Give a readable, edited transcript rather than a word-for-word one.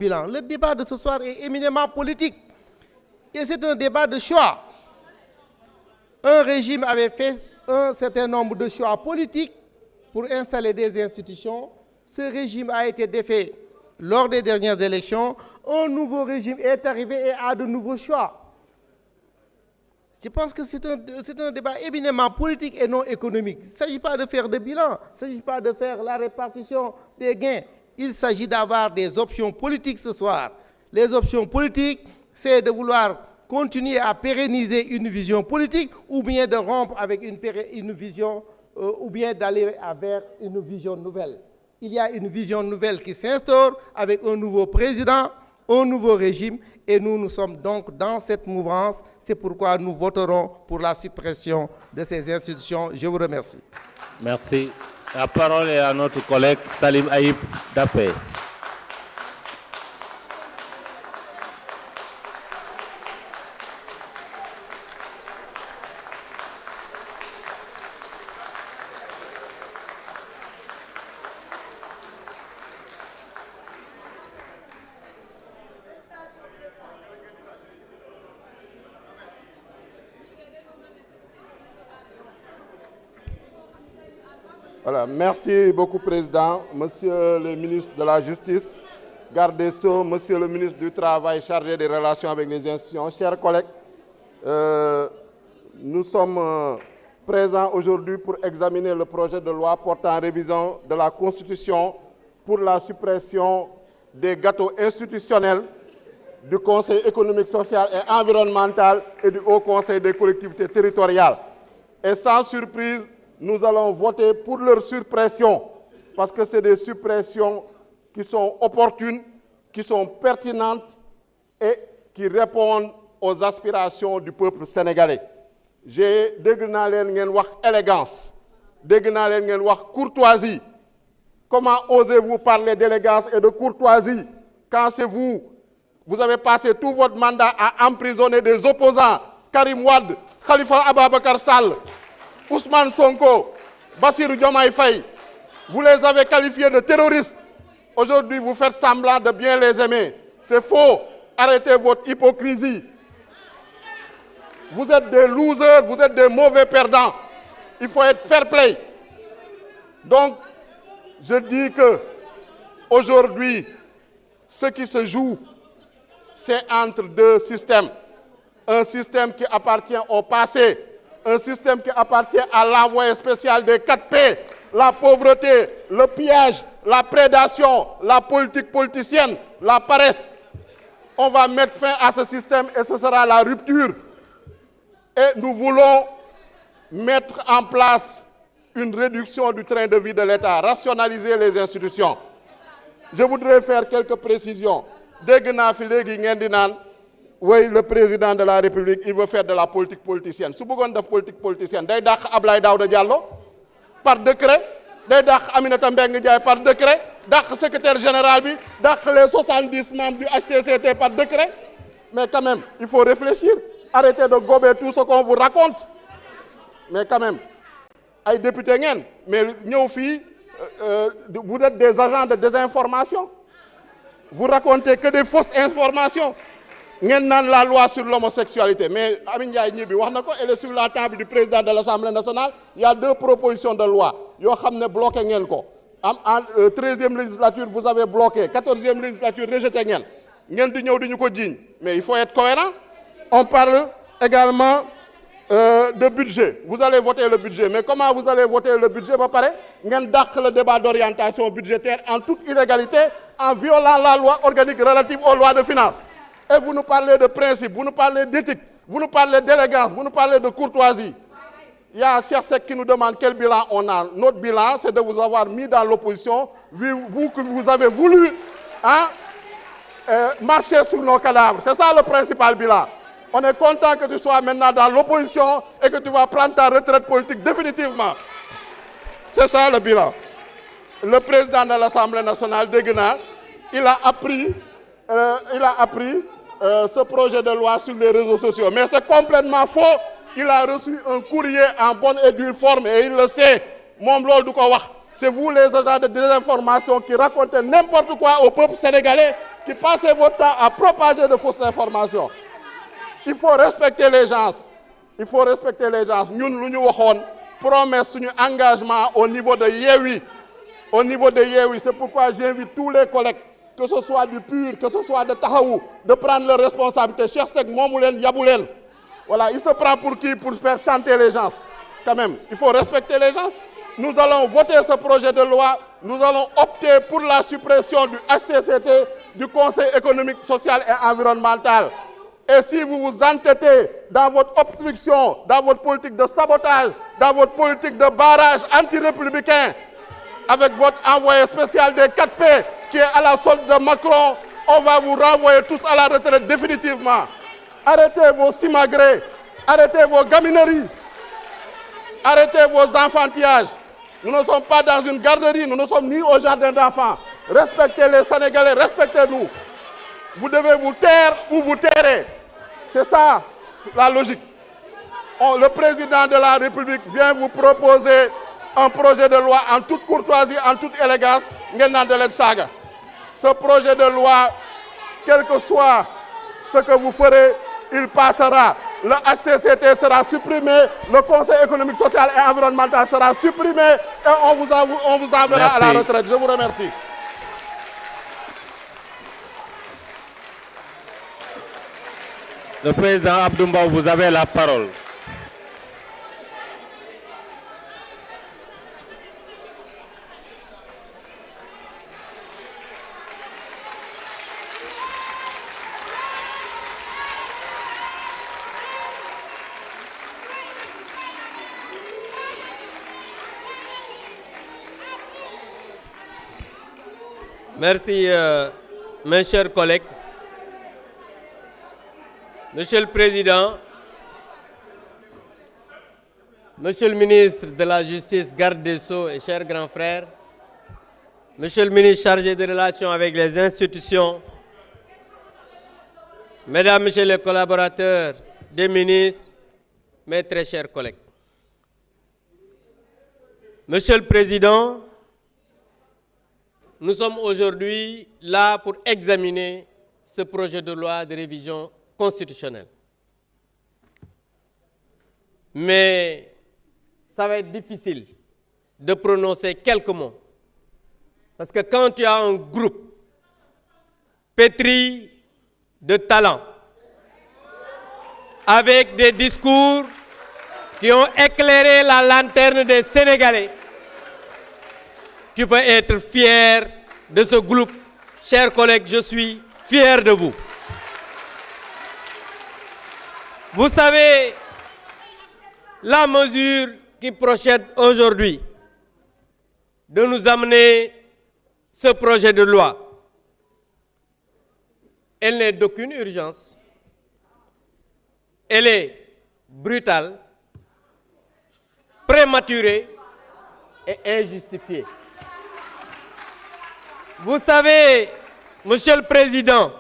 bilan. Le débat de ce soir est éminemment politique et c'est un débat de choix. Un régime avait fait un certain nombre de choix politiques pour installer des institutions. Ce régime a été défait lors des dernières élections. Un nouveau régime est arrivé et a de nouveaux choix. Je pense que c'est un débat éminemment politique et non économique. Il ne s'agit pas de faire de bilan, il ne s'agit pas de faire la répartition des gains. Il s'agit d'avoir des options politiques ce soir. Les options politiques, c'est de vouloir continuer à pérenniser une vision politique ou bien de rompre avec une vision ou bien d'aller vers une vision nouvelle. Il y a une vision nouvelle qui s'instaure avec un nouveau président, un nouveau régime et nous sommes donc dans cette mouvance. C'est pourquoi nous voterons pour la suppression de ces institutions. Je vous remercie. Merci. La parole est à notre collègue Salim Aïb Dapé. Voilà, merci beaucoup, Président. Monsieur le ministre de la Justice, garde des Sceaux, Monsieur le ministre du Travail chargé des relations avec les institutions, chers collègues, nous sommes présents aujourd'hui pour examiner le projet de loi portant révision de la Constitution pour la suppression des gâteaux institutionnels du Conseil économique, social et environnemental et du Haut Conseil des collectivités territoriales. Et sans surprise, nous allons voter pour leur suppression parce que c'est des suppressions qui sont opportunes, qui sont pertinentes et qui répondent aux aspirations du peuple sénégalais. J'ai dégg naa leen ngeen wax élégance, dégg naa leen ngeen wax courtoisie. Comment osez-vous parler d'élégance et de courtoisie quand c'est vous avez passé tout votre mandat à emprisonner des opposants, Karim Wade, Khalifa Ababacar Sall, Ousmane Sonko, Bassirou Diomaye Faye, vous les avez qualifiés de terroristes. Aujourd'hui, vous faites semblant de bien les aimer. C'est faux. Arrêtez votre hypocrisie. Vous êtes des losers, vous êtes des mauvais perdants. Il faut être fair play. Donc, je dis que aujourd'hui, ce qui se joue, c'est entre deux systèmes. Un système qui appartient au passé, un système qui appartient à l'envoyé spécial des 4P, la pauvreté, le piège, la prédation, la politique politicienne, la paresse. On va mettre fin à ce système et ce sera la rupture. Et nous voulons mettre en place une réduction du train de vie de l'État, rationaliser les institutions. Je voudrais faire quelques précisions. Dégg naa fi léegi ngeen di naan oui, le président de la République, il veut faire de la politique politicienne. Si vous voulez faire de la politique politicienne, day dàq Ablaye Daouda Diallo par décret, day dàq Aminata Mbengue Ndiaye par décret, dàq secrétaire général bi, dàq les 70 membres du HCCT par décret. Mais quand même, il faut réfléchir. Arrêtez de gober tout ce qu'on vous raconte. Mais quand même, ay député ngeen, mais ñëw fii vous êtes des agents de désinformation. Vous racontez que des fausses informations. Ngeen naan la loi sur l'homosexualité, mais Amin Ndiaye ñi bi wax na ko, elle est sur la table du président de l'Assemblée nationale. Il y a 2 propositions de loi yoo xam ne bloqué ngeen ko. En 13e législature vous avez bloqué, 14e législature rejeté ngeen. Ngeen di ñëw di ñu ko jiiñ. Mais il faut être cohérent. On parle également de budget. Vous allez voter le budget, mais comment vous allez voter le budget ba pare ngeen dàq le débat d'orientation budgétaire en toute illégalité en violant la loi organique relative aux lois de finances. Et vous nous parlez de principe, vous nous parlez d'éthique, vous nous parlez d'élégance, vous nous parlez de courtoisie. Il y a Cheikh Seck qui nous demande quel bilan on a. Notre bilan, c'est de vous avoir mis dans l'opposition, vous que vous avez voulu marcher sur nos cadavres. C'est ça le principal bilan. On est content que tu sois maintenant dans l'opposition et que tu vas prendre ta retraite politique définitivement. C'est ça le bilan. Le président de l'Assemblée nationale, dégg naa, il a appris ce projet de loi sur les réseaux sociaux. Mais c'est complètement faux. Il a reçu un courrier en bonne et due forme et il le sait. Moom loolu du ko wax. C'est vous les agents de désinformation qui racontez n'importe quoi au peuple sénégalais qui passez votre temps à propager de fausses informations. Il faut respecter les gens. Il faut respecter les gens. Nous avons promesse un engagement au niveau de Yewwi. Au niveau de Yewwi, c'est pourquoi j'invite tous les collègues, que ce soit du PUR, que ce soit de Tahaou, de prendre leurs responsabilités. Cheikh Seck, Momoulen, Yaboulen. Voilà, il se prend pour qui? Pour faire chanter les gens. Quand même, il faut respecter les gens. Nous allons voter ce projet de loi. Nous allons opter pour la suppression du HCCT, du Conseil économique, social et environnemental. Et si vous vous entêtez dans votre obstruction, dans votre politique de sabotage, dans votre politique de barrage anti-républicain, avec votre envoyé spécial des 4P qui est à la solde de Macron, on va vous renvoyer tous à la retraite définitivement. Arrêtez vos simagrées, arrêtez vos gamineries, arrêtez vos enfantillages. Nous ne sommes pas dans une garderie, nous ne sommes ni au jardin d'enfants. Respectez les Sénégalais, respectez-nous. Vous devez vous taire ou vous tairez. C'est ça la logique. Le président de la République vient vous proposer un projet de loi en toute courtoisie, en toute élégance. Ce projet de loi, quel que soit ce que vous ferez, il passera. Le HCCT sera supprimé, le Conseil économique, social et environnemental sera supprimé et on vous enverra à la retraite. Je vous remercie. Le président Abdoumba, vous avez la parole. Merci, mes chers collègues. Monsieur le Président, Monsieur le ministre de la Justice, garde des Sceaux et chers grands frères, Monsieur le ministre chargé des relations avec les institutions, Mesdames, Messieurs les collaborateurs des ministres, mes très chers collègues. Monsieur le Président, nous sommes aujourd'hui là pour examiner ce projet de loi de révision constitutionnelle. Mais ça va être difficile de prononcer quelques mots. Parce que quand tu as un groupe pétri de talent, avec des discours qui ont éclairé la lanterne des Sénégalais, tu peux être fier de ce groupe. Chers collègues, je suis fier de vous. Vous savez, la mesure qui procède aujourd'hui de nous amener ce projet de loi, elle n'est d'aucune urgence. Elle est brutale, prématurée et injustifiée. Vous savez, Monsieur le Président,